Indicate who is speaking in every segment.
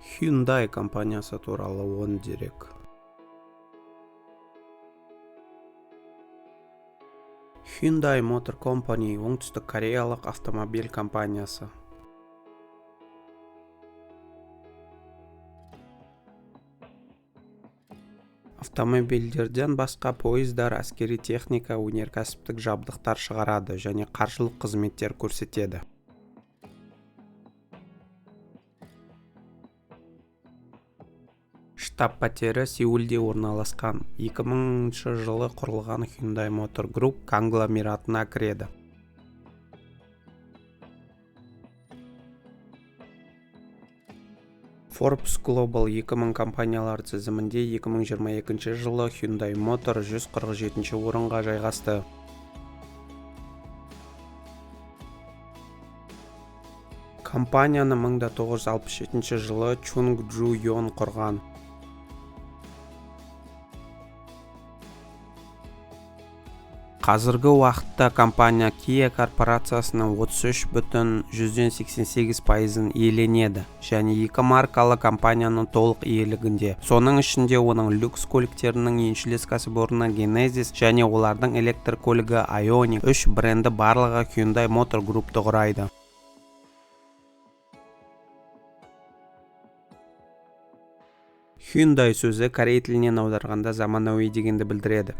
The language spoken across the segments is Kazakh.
Speaker 1: Hyundai компаниясы туралы 10 дерек. Hyundai Motor Company оңтүстік кореялық автомобиль компаниясы. Автомобильдерден басқа пойыздар әскери техника, өнеркәсіптік жабдықтар шығарады және қаржылық қызметтер көрсетеді. Штаб-пәтері Сеулде орналасқан. 2000 жылы құрылған Hyundai Motor Group конгломератына кіреді. Forbes Global 2000 компаниялар тізімінде 2022 жылы Hyundai Motor 147 орынға жайғасты. Компанияны 1967 жылы Chung Ju-yeon құрған. Қазіргі уақытта компания Kia корпорациясының 33,88% иеленеді және екі маркалы компанияның толық иелігінде. Соның ішінде оның люкс көліктерінің еншілес кәсіпорны Genesis және олардың электр көлігі Ioniq 3 бренді барлығы Hyundai Motor Group'ты құрайды. Hyundai сөзі корей тілінен аударғанда заманауи дегенді білдіреді.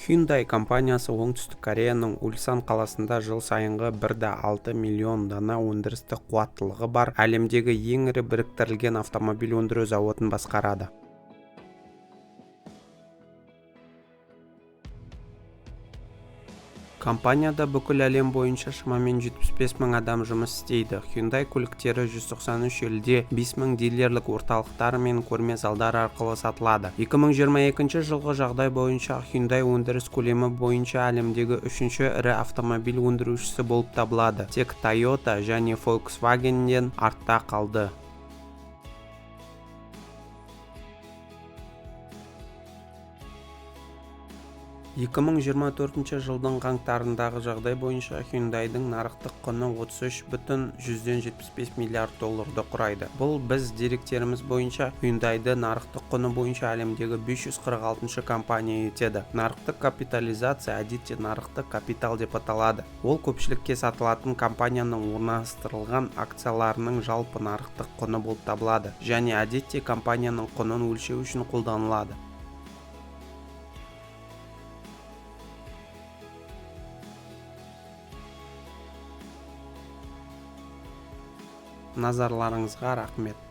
Speaker 1: Hyundai компаниясы оңтүстік Кореяның Ульсан қаласында жыл сайынғы 1,6 миллион дана өндірістік қуаттылығы бар әлемдегі ең ірі біріктірілген автомобиль өндіру зауытын басқарады. Компанияда бүкіл әлем бойынша шамамен 75 мың адам жұмыс істейді. Hyundai көліктері 193 елде 5000 дилерлік орталықтар мен көрме залдар арқылы сатылады. 2022 жылғы жағдай бойынша Hyundai өндіріс көлемі бойынша әлемдегі үшінші ірі автомобиль өндірушісі болып табылады. Тек Toyota және Volkswagen'нен артта қалды. 2024 жылдың қаңтарындағы жағдай бойынша Hyundai'дың нарықтық құны 33,75 миллиард долларды құрайды. Бұл біз деректеріміз бойынша Hyundai'ды нарықтық құны бойынша әлемдегі 546 компания етеді. Нарықтық капитализация әдетте нарықтық капитал деп аталады. Ол көпшілікке сатылатын компанияның орналастырылған акцияларының жалпы нарықтық құны болып табылады және әдетте компанияның құнын өлшеу үшін қолданылады. Назарларыңызға рахмет.